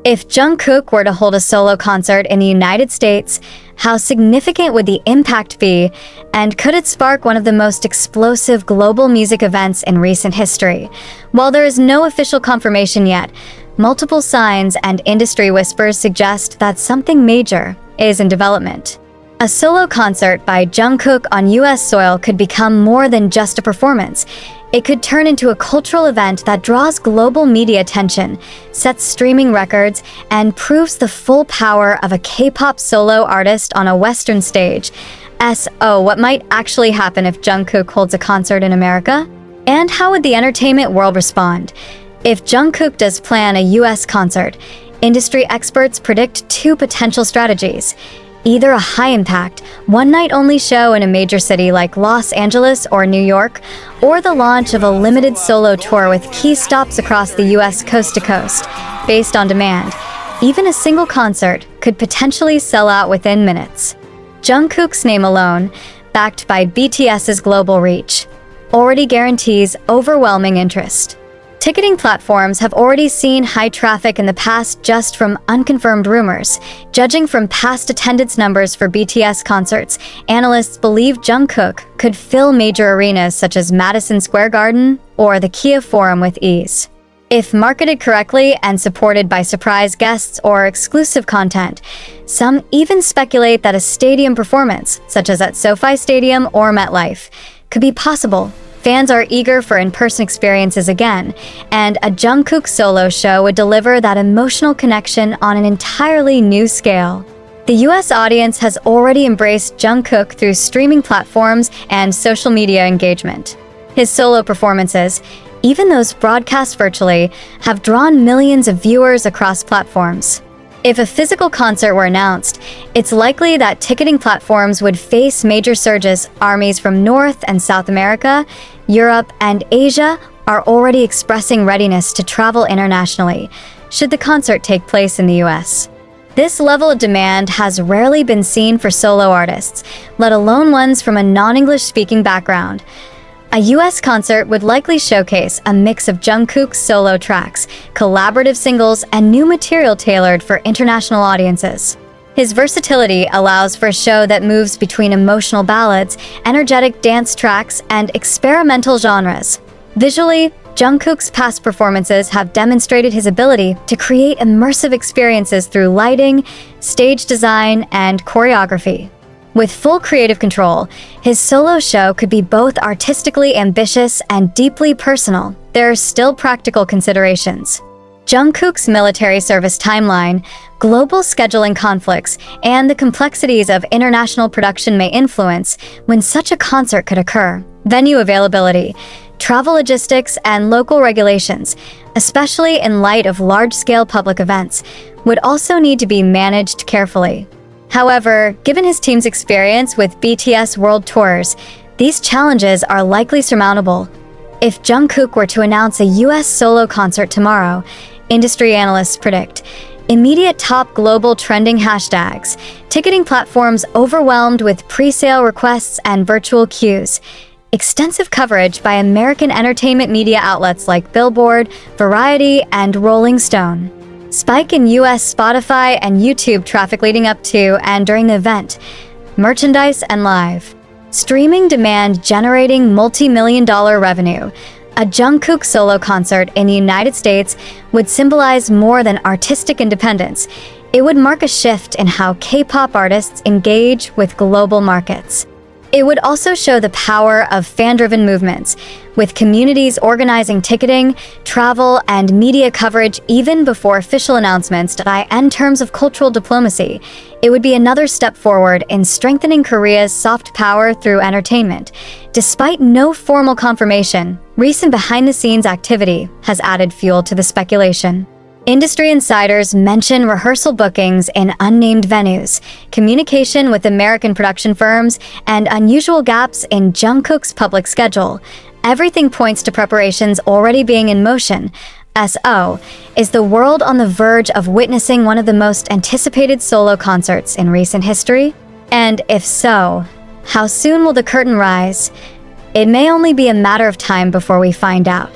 If Jungkook were to hold a solo concert in the United States, how significant would the impact be, and could it spark one of the most explosive global music events in recent history? While there is no official confirmation yet, multiple signs and industry whispers suggest that something major is in development. A solo concert by Jungkook on US soil could become more than just a performance. It could turn into a cultural event that draws global media attention, sets streaming records, and proves the full power of a K-pop solo artist on a Western stage. So, what might actually happen if Jungkook holds a concert in America? And how would the entertainment world respond? If Jungkook does plan a US concert, industry experts predict two potential strategies. Either a high-impact, one-night-only show in a major city like Los Angeles or New York, or the launch of a limited solo tour with key stops across the US coast to coast, based on demand. Even a single concert could potentially sell out within minutes. Jungkook's name alone, backed by BTS's global reach, already guarantees overwhelming interest. Ticketing platforms have already seen high traffic in the past just from unconfirmed rumors. Judging from past attendance numbers for BTS concerts, analysts believe Jungkook could fill major arenas such as Madison Square Garden or the Kia Forum with ease. If marketed correctly and supported by surprise guests or exclusive content, some even speculate that a stadium performance, such as at SoFi Stadium or MetLife, could be possible. Fans are eager for in-person experiences again, and a Jungkook solo show would deliver that emotional connection on an entirely new scale. The US audience has already embraced Jungkook through streaming platforms and social media engagement. His solo performances, even those broadcast virtually, have drawn millions of viewers across platforms. If a physical concert were announced, it's likely that ticketing platforms would face major surges. Armies from North and South America, Europe, and Asia are already expressing readiness to travel internationally, should the concert take place in the US. This level of demand has rarely been seen for solo artists, let alone ones from a non-English speaking background. A US concert would likely showcase a mix of Jungkook's solo tracks, collaborative singles, and new material tailored for international audiences. His versatility allows for a show that moves between emotional ballads, energetic dance tracks, and experimental genres. Visually, Jungkook's past performances have demonstrated his ability to create immersive experiences through lighting, stage design, and choreography. With full creative control, his solo show could be both artistically ambitious and deeply personal. There are still practical considerations. Jungkook's military service timeline, global scheduling conflicts, and the complexities of international production may influence when such a concert could occur. Venue availability, travel logistics, and local regulations, especially in light of large-scale public events, would also need to be managed carefully. However, given his team's experience with BTS world tours, these challenges are likely surmountable. If Jungkook were to announce a US solo concert tomorrow, industry analysts predict immediate top global trending hashtags, ticketing platforms overwhelmed with pre-sale requests and virtual queues, extensive coverage by American entertainment media outlets like Billboard, Variety, and Rolling Stone. Spike in US Spotify and YouTube traffic leading up to and during the event, merchandise and live streaming demand generating multi-million-dollar revenue. A Jungkook solo concert in the United States would symbolize more than artistic independence. It would mark a shift in how K-pop artists engage with global markets. It would also show the power of fan-driven movements, with communities organizing ticketing, travel, and media coverage even before official announcements. In terms of cultural diplomacy, it would be another step forward in strengthening Korea's soft power through entertainment. Despite no formal confirmation, recent behind-the-scenes activity has added fuel to the speculation. Industry insiders mention rehearsal bookings in unnamed venues, communication with American production firms, and unusual gaps in Jungkook's public schedule. Everything points to preparations already being in motion. Is the world on the verge of witnessing one of the most anticipated solo concerts in recent history? And if so, how soon will the curtain rise? It may only be a matter of time before we find out.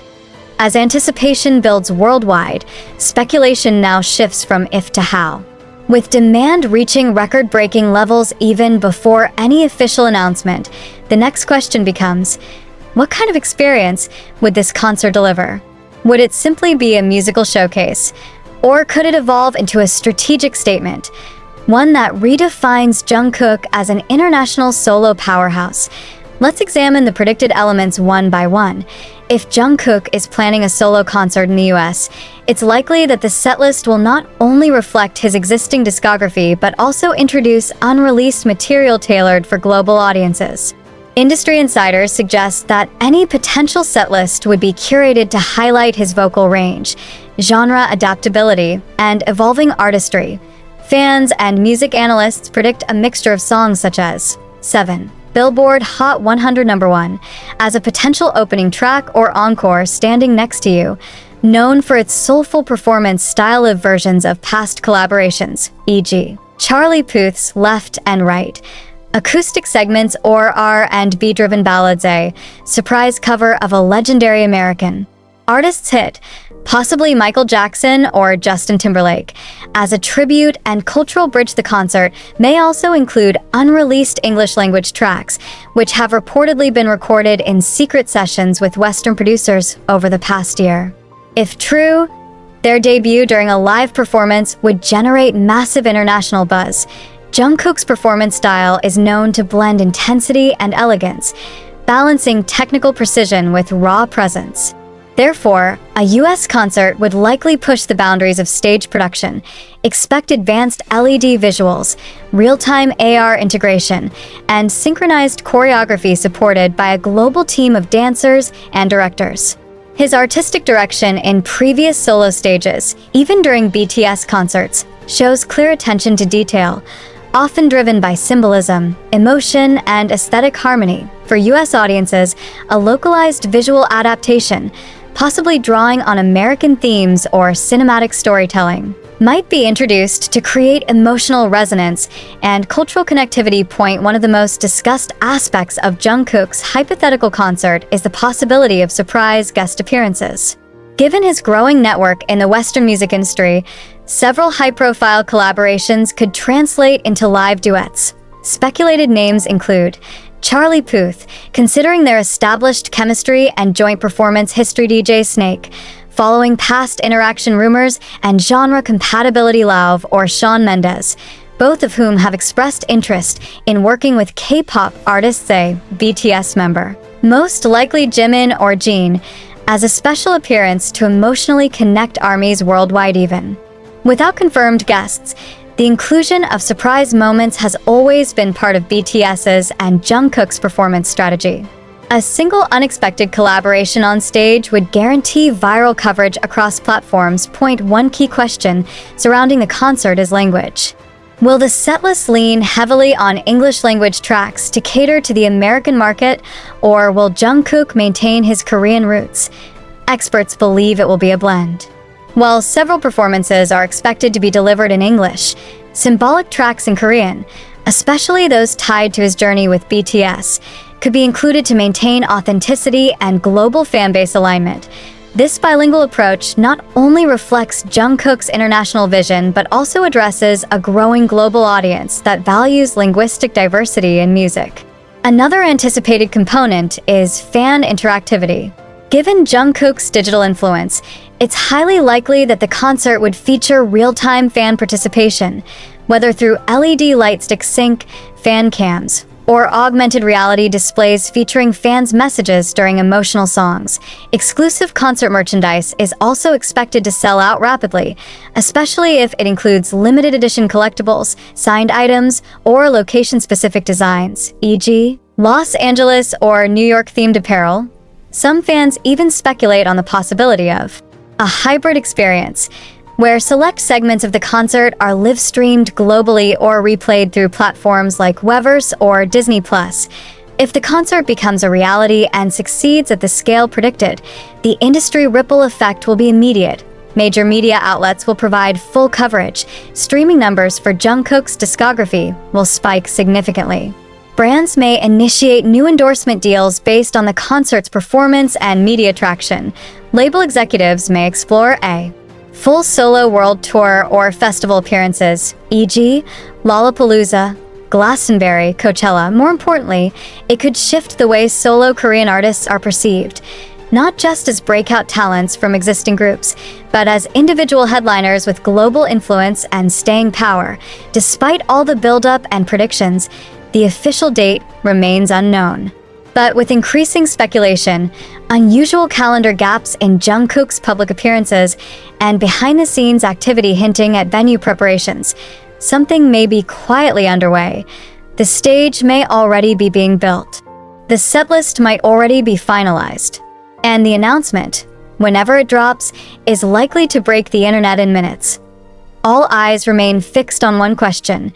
As anticipation builds worldwide, speculation now shifts from if to how. With demand reaching record-breaking levels even before any official announcement, the next question becomes, what kind of experience would this concert deliver? Would it simply be a musical showcase? Or could it evolve into a strategic statement, one that redefines Jungkook as an international solo powerhouse? Let's examine the predicted elements one by one. If Jungkook is planning a solo concert in the US, it's likely that the setlist will not only reflect his existing discography but also introduce unreleased material tailored for global audiences. Industry insiders suggest that any potential setlist would be curated to highlight his vocal range, genre adaptability, and evolving artistry. Fans and music analysts predict a mixture of songs such as 7. Billboard Hot 100 #1 as a potential opening track or encore, Standing Next to You, known for its soulful performance style of versions of past collaborations, e.g. Charlie Puth's Left and Right, acoustic segments or R&B driven ballads, a surprise cover of a legendary American artist's hit, possibly Michael Jackson or Justin Timberlake. As a tribute and cultural bridge, the concert may also include unreleased English-language tracks, which have reportedly been recorded in secret sessions with Western producers over the past year. If true, their debut during a live performance would generate massive international buzz. Jungkook's performance style is known to blend intensity and elegance, balancing technical precision with raw presence. Therefore, a US concert would likely push the boundaries of stage production. Expect advanced LED visuals, real-time AR integration, and synchronized choreography supported by a global team of dancers and directors. His artistic direction in previous solo stages, even during BTS concerts, shows clear attention to detail, often driven by symbolism, emotion, and aesthetic harmony. For US audiences, a localized visual adaptation, possibly drawing on American themes or cinematic storytelling, might be introduced to create emotional resonance and cultural connectivity. One of the most discussed aspects of Jungkook's hypothetical concert is the possibility of surprise guest appearances. Given his growing network in the Western music industry, several high-profile collaborations could translate into live duets. Speculated names include Charlie Puth, considering their established chemistry and joint performance history, DJ Snake, following past interaction rumors, and genre compatibility Lauv or Shawn Mendes, both of whom have expressed interest in working with K-pop artists, a BTS member. Most likely Jimin or Jin, as a special appearance to emotionally connect armies worldwide even. Without confirmed guests, the inclusion of surprise moments has always been part of BTS's and Jungkook's performance strategy. A single unexpected collaboration on stage would guarantee viral coverage across platforms. One key question surrounding the concert is language. Will the setlist lean heavily on English-language tracks to cater to the American market, or will Jungkook maintain his Korean roots? Experts believe it will be a blend. While several performances are expected to be delivered in English, symbolic tracks in Korean, especially those tied to his journey with BTS, could be included to maintain authenticity and global fanbase alignment. This bilingual approach not only reflects Jungkook's international vision but also addresses a growing global audience that values linguistic diversity in music. Another anticipated component is fan interactivity. Given Jungkook's digital influence, it's highly likely that the concert would feature real-time fan participation, whether through LED light stick sync, fan cams, or augmented reality displays featuring fans' messages during emotional songs. Exclusive concert merchandise is also expected to sell out rapidly, especially if it includes limited edition collectibles, signed items, or location-specific designs, e.g., Los Angeles or New York-themed apparel. Some fans even speculate on the possibility of a hybrid experience, where select segments of the concert are live-streamed globally or replayed through platforms like Weverse or Disney+. If the concert becomes a reality and succeeds at the scale predicted, the industry ripple effect will be immediate. Major media outlets will provide full coverage. Streaming numbers for Jungkook's discography will spike significantly. Brands may initiate new endorsement deals based on the concert's performance and media traction. Label executives may explore a full solo world tour or festival appearances, e.g., Lollapalooza, Glastonbury, Coachella. More importantly, it could shift the way solo Korean artists are perceived, not just as breakout talents from existing groups, but as individual headliners with global influence and staying power. Despite all the build-up and predictions, the official date remains unknown. But with increasing speculation, unusual calendar gaps in Jungkook's public appearances, and behind-the-scenes activity hinting at venue preparations, something may be quietly underway. The stage may already be being built. The setlist might already be finalized. And the announcement, whenever it drops, is likely to break the internet in minutes. All eyes remain fixed on one question.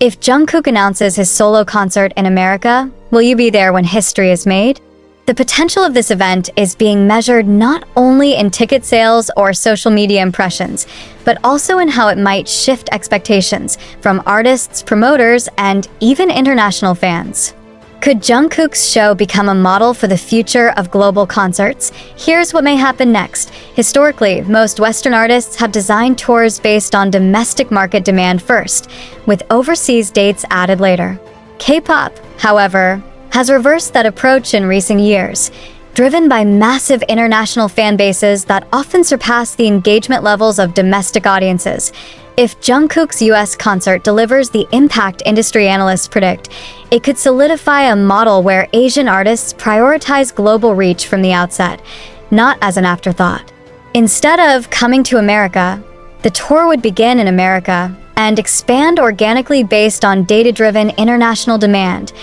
If Jungkook announces his solo concert in America, will you be there when history is made? The potential of this event is being measured not only in ticket sales or social media impressions, but also in how it might shift expectations from artists, promoters, and even international fans. Could Jungkook's show become a model for the future of global concerts? Here's what may happen next. Historically, most Western artists have designed tours based on domestic market demand first, with overseas dates added later. K-pop, however, has reversed that approach in recent years, driven by massive international fan bases that often surpass the engagement levels of domestic audiences. If Jungkook's US concert delivers the impact industry analysts predict, it could solidify a model where Asian artists prioritize global reach from the outset, not as an afterthought. Instead of coming to America, the tour would begin in America and expand organically based on data-driven international demand.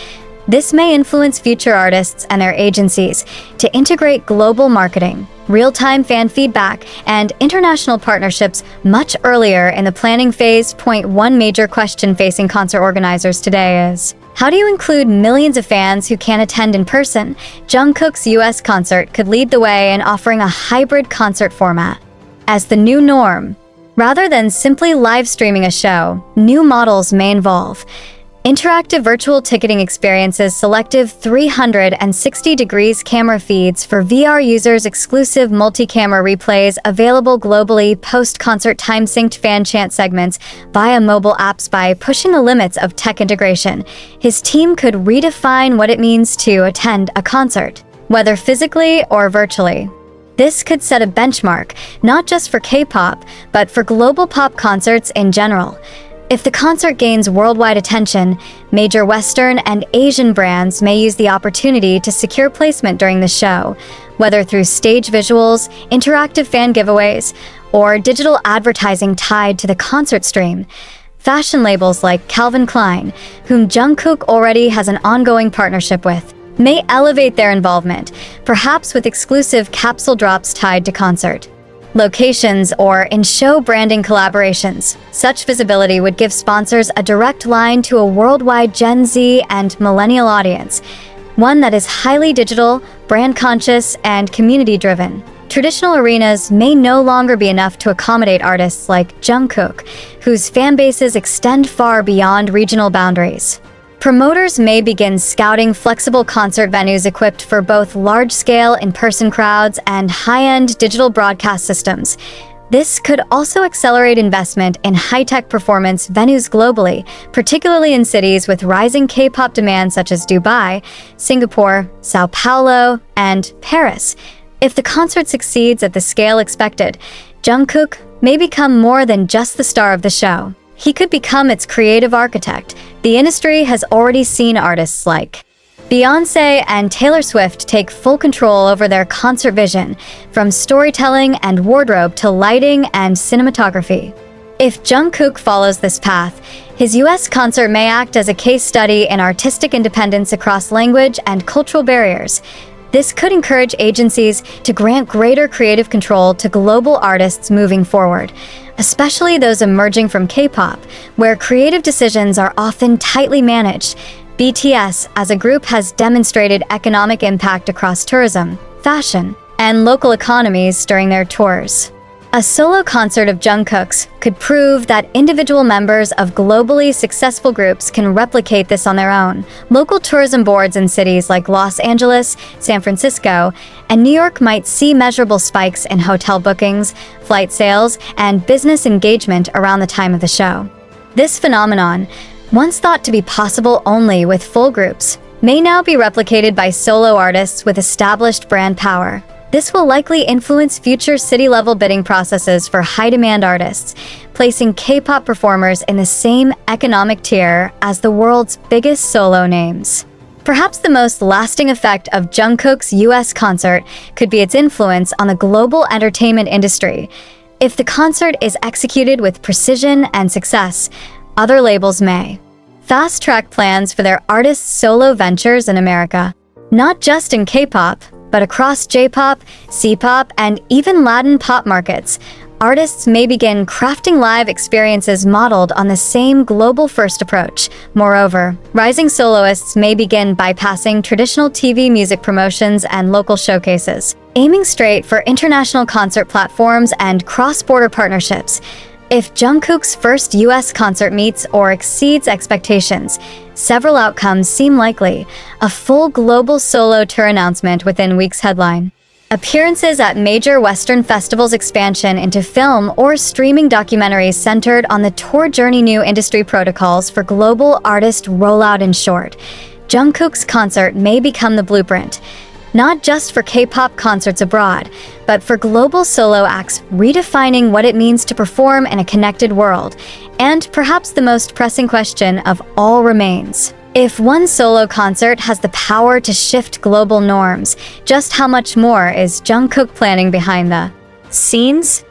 This may influence future artists and their agencies to integrate global marketing, real-time fan feedback, and international partnerships much earlier in the planning phase. One major question facing concert organizers today is, how do you include millions of fans who can't attend in person? Jungkook's US concert could lead the way in offering a hybrid concert format. As the new norm, rather than simply live streaming a show, new models may involve interactive virtual ticketing experiences, selective 360 degrees camera feeds for VR users, exclusive multi-camera replays available globally, post-concert time-synced fan chant segments via mobile apps. By pushing the limits of tech integration, his team could redefine what it means to attend a concert, whether physically or virtually. This could set a benchmark, not just for K-pop, but for global pop concerts in general. If the concert gains worldwide attention, major Western and Asian brands may use the opportunity to secure placement during the show, whether through stage visuals, interactive fan giveaways, or digital advertising tied to the concert stream. Fashion labels like Calvin Klein, whom Jungkook already has an ongoing partnership with, may elevate their involvement, perhaps with exclusive capsule drops tied to concert locations or in-show branding collaborations. Such visibility would give sponsors a direct line to a worldwide Gen Z and millennial audience, one that is highly digital, brand-conscious, and community-driven. Traditional arenas may no longer be enough to accommodate artists like Jungkook, whose fan bases extend far beyond regional boundaries. Promoters may begin scouting flexible concert venues equipped for both large-scale in-person crowds and high-end digital broadcast systems. This could also accelerate investment in high-tech performance venues globally, particularly in cities with rising K-pop demand such as Dubai, Singapore, Sao Paulo, and Paris. If the concert succeeds at the scale expected, Jungkook may become more than just the star of the show. He could become its creative architect. The industry has already seen artists like Beyoncé and Taylor Swift take full control over their concert vision, from storytelling and wardrobe to lighting and cinematography. If Jungkook follows this path, his US concert may act as a case study in artistic independence across language and cultural barriers. This could encourage agencies to grant greater creative control to global artists moving forward, especially those emerging from K-pop, where creative decisions are often tightly managed. BTS as a group has demonstrated economic impact across tourism, fashion, and local economies during their tours. A solo concert of Jungkook's could prove that individual members of globally successful groups can replicate this on their own. Local tourism boards in cities like Los Angeles, San Francisco, and New York might see measurable spikes in hotel bookings, flight sales, and business engagement around the time of the show. This phenomenon, once thought to be possible only with full groups, may now be replicated by solo artists with established brand power. This will likely influence future city-level bidding processes for high-demand artists, placing K-pop performers in the same economic tier as the world's biggest solo names. Perhaps the most lasting effect of Jungkook's US concert could be its influence on the global entertainment industry. If the concert is executed with precision and success, other labels may fast-track plans for their artists' solo ventures in America, not just in K-pop, but across J-pop, C-pop, and even Latin pop markets. Artists may begin crafting live experiences modeled on the same global-first approach. Moreover, rising soloists may begin bypassing traditional TV music promotions and local showcases, aiming straight for international concert platforms and cross-border partnerships. If Jungkook's first US concert meets or exceeds expectations, several outcomes seem likely. A full global solo tour announcement within weeks headline. Appearances at major Western festivals, expansion into film or streaming documentaries centered on the tour journey, new industry protocols for global artist rollout. In short, Jungkook's concert may become the blueprint, not just for K-pop concerts abroad, but for global solo acts redefining what it means to perform in a connected world. And perhaps the most pressing question of all remains: if one solo concert has the power to shift global norms, just how much more is Jungkook planning behind the scenes?